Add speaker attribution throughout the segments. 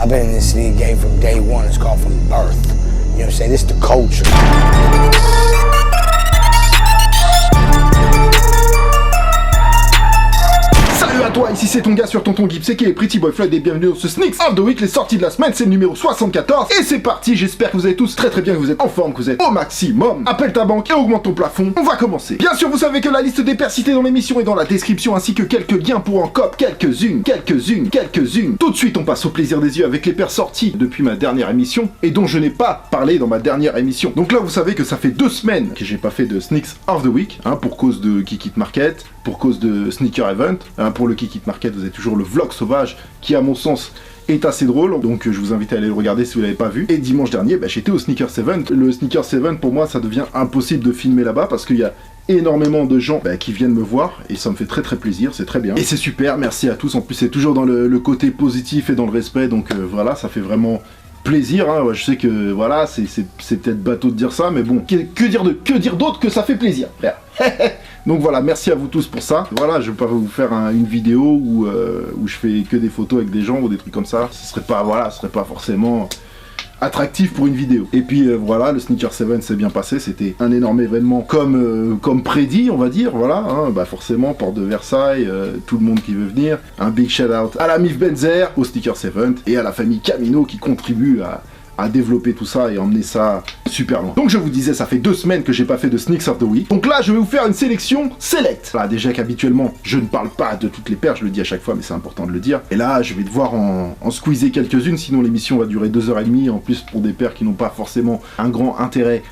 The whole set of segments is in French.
Speaker 1: I've been in this sneaker game from day one. It's called from birth. You know what I'm saying? It's the culture.
Speaker 2: Salut à toi, ici c'est ton gars sur Tonton Gibbs et qui est Pretty Boy Floyd et bienvenue dans ce Sneaks of the Week, les sorties de la semaine, c'est le numéro 74 et c'est parti, j'espère que vous allez tous très bien, que vous êtes en forme, que vous êtes au maximum. Appelle ta banque et augmente ton plafond, on va commencer. Bien sûr, vous savez que la liste des paires citées dans l'émission est dans la description ainsi que quelques liens pour en cop, quelques-unes. Tout de suite, on passe au plaisir des yeux avec les paires sorties depuis ma dernière émission et dont je n'ai pas parlé dans ma dernière émission. Donc là, vous savez que ça fait 2 semaines que j'ai pas fait de Sneaks of the Week, pour cause de Kikit Market, pour cause de Sneaker Event. Pour le Kikit Market, vous avez toujours le vlog sauvage qui, à mon sens, est assez drôle, donc je vous invite à aller le regarder si vous l'avez pas vu. Et dimanche dernier, j'étais au Sneakers Event. Le Sneakers Event, pour moi, ça devient impossible de filmer là-bas parce qu'il y a énormément de gens qui viennent me voir et ça me fait très plaisir, c'est très bien. Et c'est super, merci à tous. En plus, c'est toujours dans le côté positif et dans le respect, donc voilà, ça fait vraiment plaisir, je sais que voilà, c'est peut-être bateau de dire ça, mais bon, que dire d'autre que ça fait plaisir. Donc voilà, merci à vous tous pour ça. Voilà, je vais pas vous faire une vidéo où je fais que des photos avec des gens ou des trucs comme ça. Ce serait pas forcément attractif pour une vidéo. Et puis voilà, le Sneaker 7 s'est bien passé, c'était un énorme événement comme prédit, on va dire, voilà, forcément, porte de Versailles, tout le monde qui veut venir, un big shout out à la Mif Benzer, au Sneaker 7 et à la famille Camino qui contribue à développer tout ça et emmener ça super loin. Donc je vous disais, ça fait 2 semaines que j'ai pas fait de Sneaks of the Week. Donc là, je vais vous faire une sélection select. Voilà, déjà qu'habituellement, je ne parle pas de toutes les paires, je le dis à chaque fois, mais c'est important de le dire. Et là, je vais devoir en squeezer quelques-unes, sinon l'émission va durer 2h30, en plus pour des paires qui n'ont pas forcément un grand intérêt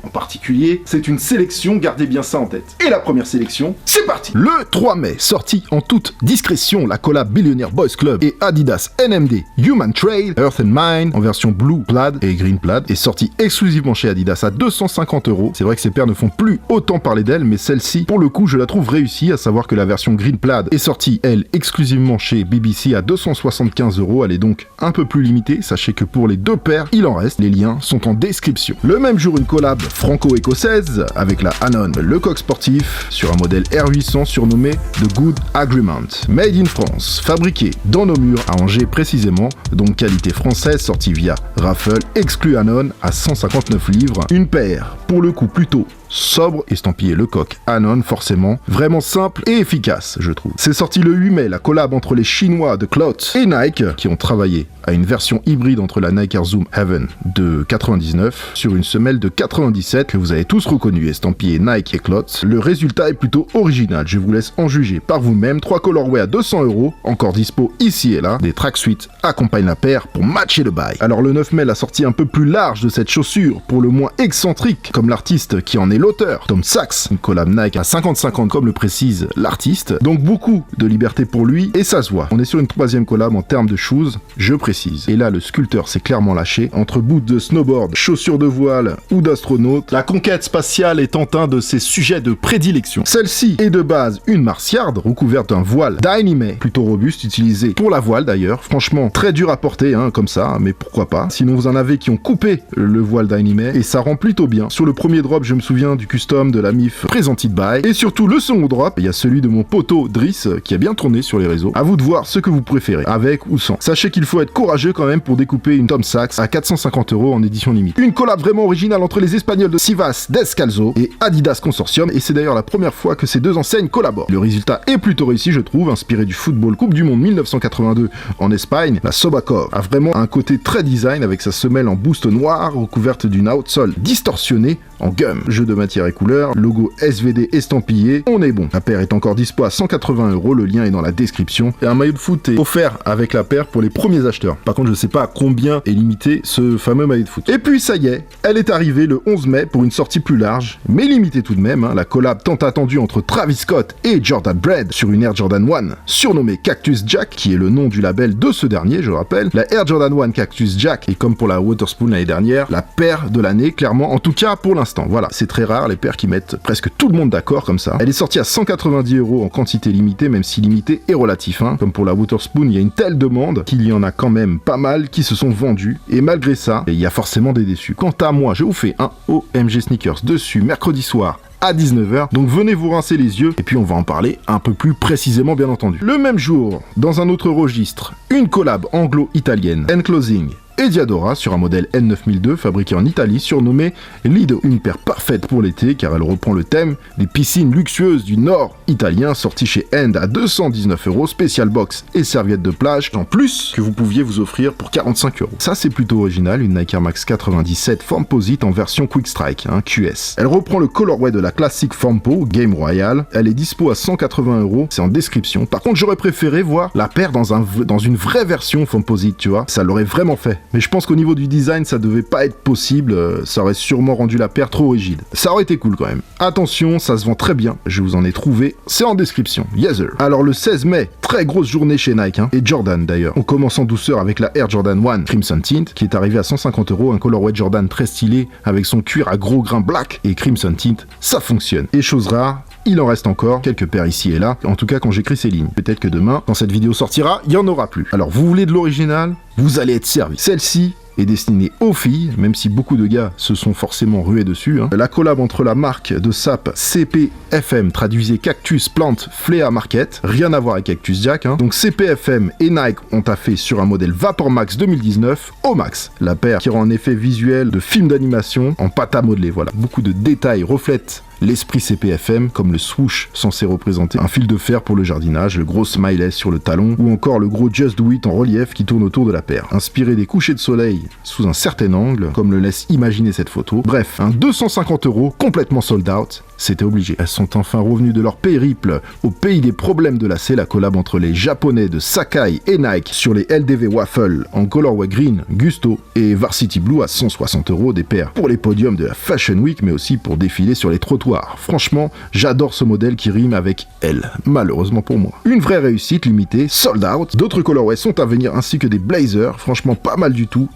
Speaker 2: en particulier. C'est une sélection, gardez bien ça en tête. Et la première sélection, c'est parti. Le 3 mai, sortie en toute discrétion, la collab Billionaire Boys Club et Adidas NMD Human Trail, Earth and Mind, en version Blue Plaid et Green Plaid, est sortie exclusivement chez Adidas à 250 €. C'est vrai que ces paires ne font plus autant parler d'elles, mais celle-ci, pour le coup, je la trouve réussie, à savoir que la version Green Plaid est sortie, elle, exclusivement chez BBC à 275 €. Elle est donc un peu plus limitée. Sachez que pour les 2 paires, il en reste. Les liens sont en description. Le même jour, une collab franco-écossaise avec la Anon Lecoq sportif sur un modèle R800 surnommé The Good Agreement. Made in France, fabriqué dans nos murs à Angers précisément, donc qualité française, sortie via Raffle, exclu Anon à 159 livres. Une paire, pour le coup plutôt sobre, estampillé Lecoq Anon forcément, vraiment simple et efficace je trouve. C'est sorti le 8 mai, la collab entre les Chinois de Clout et Nike qui ont travaillé à une version hybride entre la Nike Air Zoom Heaven de 99 sur une semelle de 97 que vous avez tous reconnu, estampillé Nike et Clout. Le résultat est plutôt original, je vous laisse en juger par vous-même. 3 colorways à 200 €, encore dispo ici et là. Des tracksuits accompagnent la paire pour matcher le bail. Alors le 9 mai, la sortie un peu plus large de cette chaussure, pour le moins excentrique, comme l'artiste qui en est l'auteur, Tom Sachs, une collab Nike à 50-50 comme le précise l'artiste, donc beaucoup de liberté pour lui et ça se voit. On est sur une 3e collab en termes de shoes, je précise. Et là le sculpteur s'est clairement lâché, entre boots de snowboard, chaussures de voile ou d'astronaute, la conquête spatiale étant un de ses sujets de prédilection. Celle-ci est de base une martiarde recouverte d'un voile d'anime, plutôt robuste, utilisé pour la voile d'ailleurs, franchement très dur à porter comme ça, mais pourquoi pas. Sinon vous en avez qui ont coupé le voile d'anime et ça rend plutôt bien. Sur le premier drop, je me souviens du custom de la Mif Presented by, et surtout le second drop, il y a celui de mon poteau Driss qui a bien tourné sur les réseaux. À vous de voir ce que vous préférez, avec ou sans. Sachez qu'il faut être courageux quand même pour découper une Tom Sachs à 450 € en édition limite. Une collab vraiment originale entre les Espagnols de Sivas Descalzo et Adidas Consortium, et c'est d'ailleurs la première fois que ces 2 enseignes collaborent. Le résultat est plutôt réussi je trouve, inspiré du football Coupe du Monde 1982 en Espagne. La Sobakov a vraiment un côté très design avec sa semelle en boost noir recouverte d'une outsole distorsionnée en gum. Jeu de matière et couleur, logo SVD estampillé, on est bon. La paire est encore dispo à 180 €, le lien est dans la description. Et un maillot de foot est offert avec la paire pour les premiers acheteurs. Par contre, je sais pas à combien est limité ce fameux maillot de foot. Et puis ça y est, elle est arrivée le 11 mai pour une sortie plus large, mais limitée tout de même, la collab tant attendue entre Travis Scott et Jordan Bread sur une Air Jordan 1, surnommée Cactus Jack, qui est le nom du label de ce dernier, je rappelle. La Air Jordan 1 Cactus Jack est, comme pour la Waterspoon l'année dernière, la paire de l'année, clairement, en tout cas pour l'instant. Voilà, c'est très rare les paires qui mettent presque tout le monde d'accord comme ça. Elle est sortie à 190 € en quantité limitée, même si limitée est relatif. Comme pour la Waterspoon, il y a une telle demande qu'il y en a quand même même pas mal qui se sont vendus, et malgré ça, il y a forcément des déçus. Quant à moi, je vous fais un OMG Sneakers dessus mercredi soir à 19h, donc venez vous rincer les yeux, et puis on va en parler un peu plus précisément bien entendu. Le même jour, dans un autre registre, une collab anglo-italienne, Enclosing et Diadora sur un modèle N9002 fabriqué en Italie surnommé Lido. Une paire parfaite pour l'été car elle reprend le thème des piscines luxueuses du nord italien, sorti chez End à 219€, spécial box et serviette de plage, en plus que vous pouviez vous offrir pour 45€. Ça c'est plutôt original, une Nike Air Max 97 Formposite en version Quick Strike, QS. Elle reprend le colorway de la classique Formpo, Game Royale, elle est dispo à 180€, c'est en description. Par contre j'aurais préféré voir la paire dans une vraie version Formposite, tu vois, ça l'aurait vraiment fait. Mais je pense qu'au niveau du design, ça devait pas être possible, ça aurait sûrement rendu la paire trop rigide. Ça aurait été cool quand même. Attention, ça se vend très bien, je vous en ai trouvé, c'est en description, yes sir. Alors le 16 mai, très grosse journée chez Nike, et Jordan d'ailleurs. On commence en douceur avec la Air Jordan 1 Crimson Tint, qui est arrivée à 150€, un colorway Jordan très stylé, avec son cuir à gros grains black, et Crimson Tint, ça fonctionne. Et chose rare, il en reste encore, quelques paires ici et là, en tout cas quand j'écris ces lignes. Peut-être que demain, quand cette vidéo sortira, il y en aura plus. Alors vous voulez de l'original, vous allez être servi. Celle-ci est destinée aux filles, même si beaucoup de gars se sont forcément rués dessus. La collab entre la marque de sap CPFM, traduisez Cactus Plant Flea Market, rien à voir avec Cactus Jack. Donc CPFM et Nike ont taffé sur un modèle Vapor Max 2019 au max. La paire qui rend un effet visuel de film d'animation en pâte à modeler. Voilà, beaucoup de détails reflètent l'esprit CPFM, comme le swoosh censé représenter un fil de fer pour le jardinage, le gros smiley sur le talon, ou encore le gros Just Do It en relief qui tourne autour de la paire. Inspiré des couchers de soleil sous un certain angle, comme le laisse imaginer cette photo. Bref, un 250€, complètement sold out, c'était obligé. Elles sont enfin revenues de leur périple au pays des problèmes de lacets, la collab entre les japonais de Sakai et Nike sur les LDV Waffle en colorway green, Gusto et Varsity Blue à 160€, des paires pour les podiums de la Fashion Week, mais aussi pour défiler sur les trottoirs. Franchement, j'adore ce modèle qui rime avec elle, malheureusement pour moi. Une vraie réussite limitée, sold out. D'autres colorways sont à venir ainsi que des blazers, franchement pas mal du tout.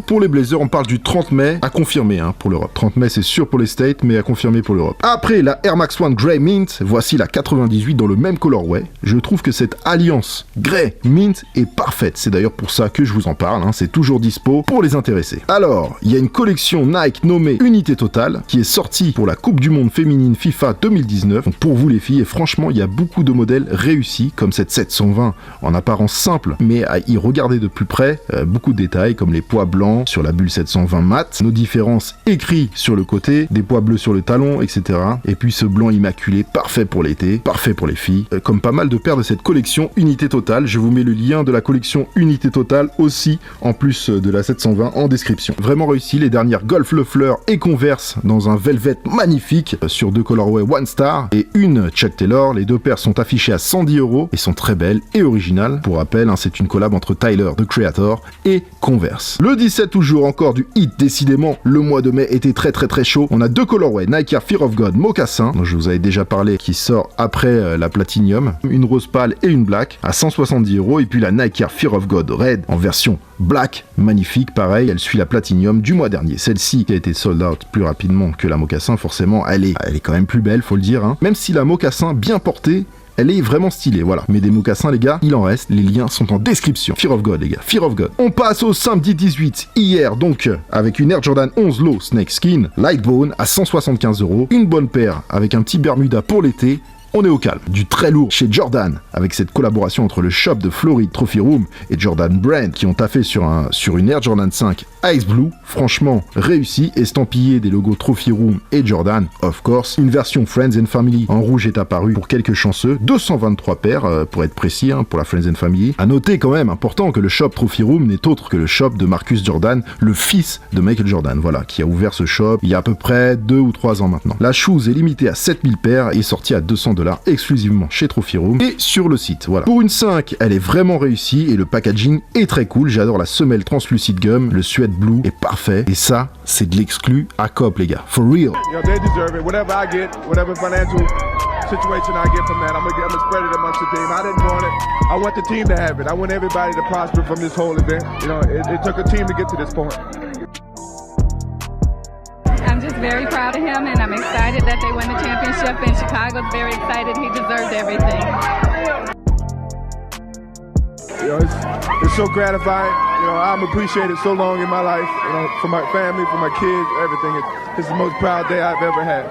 Speaker 2: Pour les blazers, on parle du 30 mai à confirmer pour l'Europe. 30 mai c'est sûr pour les States, mais à confirmer pour l'Europe. Après la Air Max 1 Grey Mint, voici la 98 dans le même colorway. Je trouve que cette alliance Grey Mint est parfaite. C'est d'ailleurs pour ça que je vous en parle, c'est toujours dispo pour les intéressés. Alors, il y a une collection Nike nommée Unité Totale qui est sortie pour la Coupe du Monde féminine FIFA 2019. Donc pour vous les filles, et franchement, il y a beaucoup de modèles réussis, comme cette 720 en apparence simple, mais à y regarder de plus près, beaucoup de détails comme les pois blancs sur la bulle 720 mat, nos différences écrits sur le côté, des pois bleus sur le talon, etc. Et puis ce blanc immaculé, parfait pour l'été, parfait pour les filles. Comme pas mal de paires de cette collection Unité Totale, je vous mets le lien de la collection Unité Totale aussi, en plus de la 720 en description. Vraiment réussi, les dernières Golf Le Fleur et Converse dans un velvet magnifique sur deux colorways One Star et une Chuck Taylor. Les deux paires sont affichées à 110€ et sont très belles et originales. Pour rappel, c'est une collab entre Tyler, The Creator et Converse. Le 17 toujours, encore du hit. Décidément, le mois de mai était très chaud. On a deux colorways, Nike Air Fear of God Mocassin, dont je vous avais déjà parlé, qui sort après la Platinum, une rose pâle et une black à 170€, et puis la Nike Air Fear of God Red en version black, magnifique, pareil, elle suit la Platinum du mois dernier. Celle-ci qui a été sold out plus rapidement que la Mocassin, forcément, elle est quand même plus belle, faut le dire. Même si la Mocassin bien portée, elle est vraiment stylée, voilà. Mais des mocassins, les gars, il en reste. Les liens sont en description. Fear of God, les gars. Fear of God. On passe au samedi 18. Hier, donc, avec une Air Jordan 11 Low Snake Skin, Lightbone à 175€. Une bonne paire avec un petit Bermuda pour l'été. On est au calme. Du très lourd chez Jordan, avec cette collaboration entre le shop de Floride Trophy Room et Jordan Brand, qui ont taffé sur une Air Jordan 5 Ice Blue. Franchement, réussi, estampillé des logos Trophy Room et Jordan, of course. Une version Friends and Family en rouge est apparue pour quelques chanceux. 223 paires, pour être précis, pour la Friends and Family. À noter quand même, important, que le shop Trophy Room n'est autre que le shop de Marcus Jordan, le fils de Michael Jordan, voilà, qui a ouvert ce shop il y a à peu près 2 ou 3 ans maintenant. La shoes est limitée à 7000 paires et est sortie à $200 exclusivement chez Trophy Room et sur le site, voilà. Pour une 5, elle est vraiment réussie et le packaging est très cool. J'adore la semelle translucide gum, le suède blue est parfait et ça, c'est de l'exclu à cop, les gars. For real.
Speaker 3: You know, they deserve it. Whatever I get, whatever financial situation I get from that, I'm gonna spread it amongst the team. I didn't want it. I want the team to have it. I want everybody to prosper from this whole event. You know, it took a team to get to this point.
Speaker 4: I'm just very proud of him, and I'm excited that they won the championship, and Chicago's very excited. He deserves everything.
Speaker 3: You know, it's so gratifying. You know, I'm appreciated so long in my life. You know, for my family, for my kids, everything. It's the most proud day I've ever had.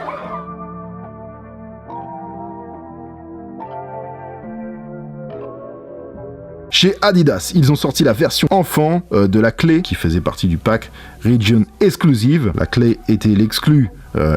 Speaker 2: Chez Adidas, ils ont sorti la version enfant de la clé qui faisait partie du pack Region Exclusive. La clé était l'exclu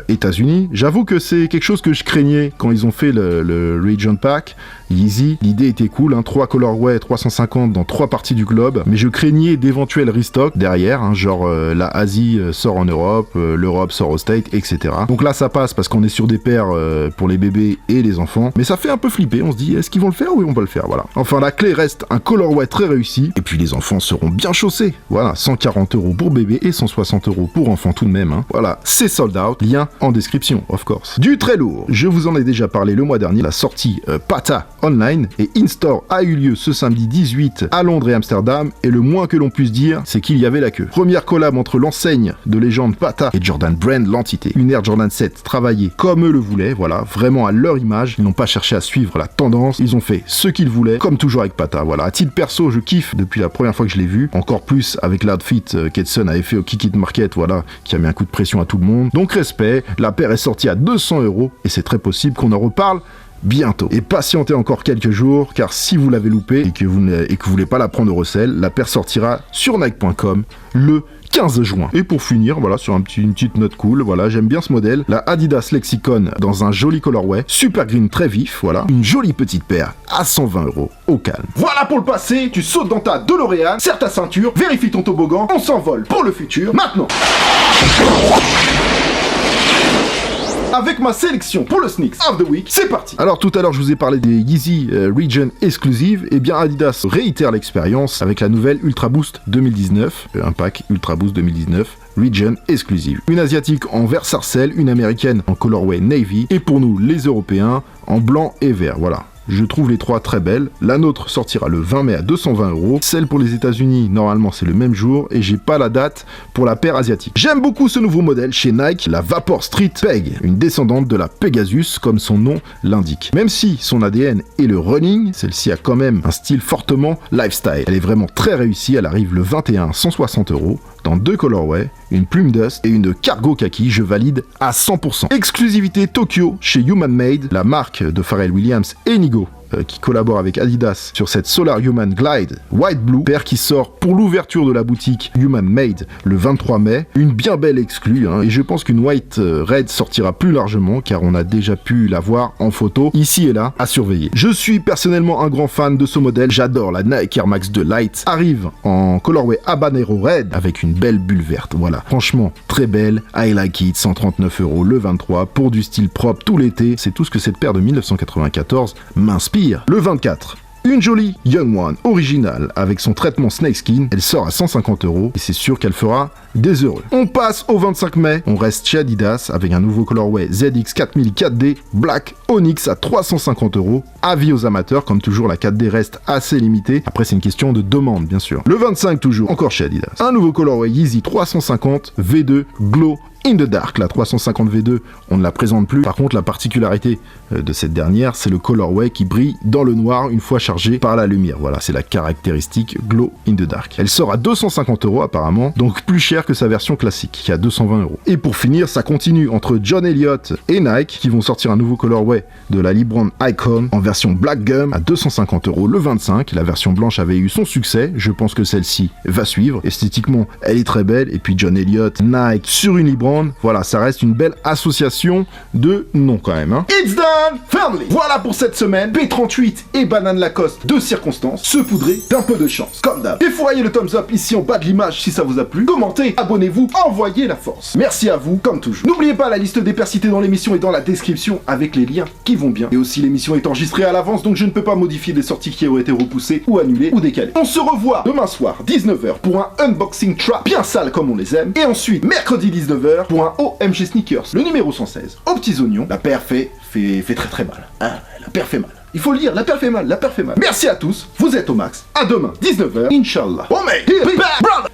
Speaker 2: États-Unis. J'avoue que c'est quelque chose que je craignais quand ils ont fait le Region Pack. Yeezy, l'idée était cool, 3 colorways 350 dans 3 parties du globe, mais je craignais d'éventuels restocks derrière, genre la Asie sort en Europe, l'Europe sort aux States, etc. Donc là ça passe parce qu'on est sur des paires pour les bébés et les enfants, mais ça fait un peu flipper, on se dit est-ce qu'ils vont le faire ou ils vont pas le faire, voilà. Enfin la clé reste un colorway très réussi, et puis les enfants seront bien chaussés, voilà, 140 € pour bébé et 160 € pour enfants tout de même, Voilà, c'est sold out, lien en description, of course. Du très lourd, je vous en ai déjà parlé le mois dernier, la sortie Pata online et in-store a eu lieu ce samedi 18 à Londres et Amsterdam, et le moins que l'on puisse dire, c'est qu'il y avait la queue. Première collab entre l'enseigne de légende Pata et Jordan Brand, l'entité. Une Air Jordan 7 travaillée comme eux le voulaient, voilà, vraiment à leur image. Ils n'ont pas cherché à suivre la tendance, ils ont fait ce qu'ils voulaient, comme toujours avec Pata, voilà. À titre perso, je kiffe depuis la première fois que je l'ai vu, encore plus avec l'outfit qu'Edson avait fait au Kick It Market, voilà, qui a mis un coup de pression à tout le monde. Donc respect, la paire est sortie à 200 € et c'est très possible qu'on en reparle bientôt. Et patientez encore quelques jours, car si vous l'avez loupé et que vous voulez pas la prendre au recel, la paire sortira sur Nike.com le 15 juin. Et pour finir, voilà, sur une petite note cool, voilà, j'aime bien ce modèle, la Adidas Lexicon dans un joli colorway, super green très vif, voilà, une jolie petite paire à 120 € au calme. Voilà pour le passé, tu sautes dans ta DeLorean, serre ta ceinture, vérifie ton toboggan, on s'envole pour le futur, maintenant. Avec ma sélection pour le Sneaks of the Week, c'est parti. Alors tout à l'heure je vous ai parlé des Yeezy Region Exclusive, et bien Adidas réitère l'expérience avec la nouvelle Ultra Boost 2019, un pack Ultra Boost 2019 Region Exclusive. Une asiatique en vert sarcelle, une américaine en colorway navy, et pour nous les Européens en blanc et vert, voilà. Je trouve les trois très belles. La nôtre sortira le 20 mai à 220 €. Celle pour les États-Unis, normalement, c'est le même jour. Et j'ai pas la date pour la paire asiatique. J'aime beaucoup ce nouveau modèle chez Nike, la Vapor Street Peg, une descendante de la Pegasus, comme son nom l'indique. Même si son ADN est le running, celle-ci a quand même un style fortement lifestyle. Elle est vraiment très réussie. Elle arrive le 21 à 160 € dans 2 colorways, une plume dust et une cargo kaki. Je valide à 100%. Exclusivité Tokyo chez Human Made, la marque de Pharrell Williams et Nigo, qui collabore avec Adidas sur cette Solar Human Glide White Blue, paire qui sort pour l'ouverture de la boutique Human Made le 23 mai. Une bien belle exclue, et je pense qu'une White Red sortira plus largement, car on a déjà pu la voir en photo ici et là, à surveiller. Je suis personnellement un grand fan de ce modèle, j'adore la Nike Air Max 2 Light, arrive en colorway Habanero Red avec une belle bulle verte, voilà, franchement très belle, I like it, 139 € le 23 pour du style propre tout l'été. C'est tout ce que cette paire de 1994 m'inspire. Le 24, une jolie Young One originale avec son traitement snakeskin, elle sort à 150 € et c'est sûr qu'elle fera des heureux. On passe au 25 mai, on reste chez Adidas avec un nouveau colorway ZX 4000 4D Black Onyx à 350 €. Avis aux amateurs, comme toujours la 4D reste assez limitée, après c'est une question de demande bien sûr. Le 25 toujours, encore chez Adidas, un nouveau colorway Yeezy 350 V2 Glow in the Dark, la 350 V2, on ne la présente plus. Par contre, la particularité de cette dernière, c'est le colorway qui brille dans le noir une fois chargé par la lumière. Voilà, c'est la caractéristique Glow in the Dark. Elle sort à 250 € apparemment, donc plus cher que sa version classique, qui est à 220 €. Et pour finir, ça continue entre John Elliott et Nike, qui vont sortir un nouveau colorway de la LeBron Icon en version Black Gum à 250 € le 25. La version blanche avait eu son succès, je pense que celle-ci va suivre. Esthétiquement, elle est très belle, et puis John Elliott, Nike sur une LeBron, voilà, ça reste une belle association de noms quand même. It's done, family. Voilà pour cette semaine. P38 et Banane Lacoste de circonstance, se poudrer d'un peu de chance, comme d'hab. Et foyez le thumbs up ici en bas de l'image si ça vous a plu. Commentez, abonnez-vous, envoyez la force. Merci à vous, comme toujours. N'oubliez pas, la liste des paires citées dans l'émission est dans la description avec les liens qui vont bien. Et aussi, l'émission est enregistrée à l'avance, donc je ne peux pas modifier des sorties qui auraient été repoussées ou annulées ou décalées. On se revoit demain soir, 19 h, pour un unboxing trap bien sale comme on les aime. Et ensuite, mercredi 19 h, pour un OMG Sneakers, le numéro 116, aux petits oignons. La paire fait très très mal. La paire fait mal. Il faut le dire, la paire fait mal, la paire fait mal. Merci à tous, vous êtes au max. À demain, 19 h, Inch'Allah. Oh mate, here, big bad brother.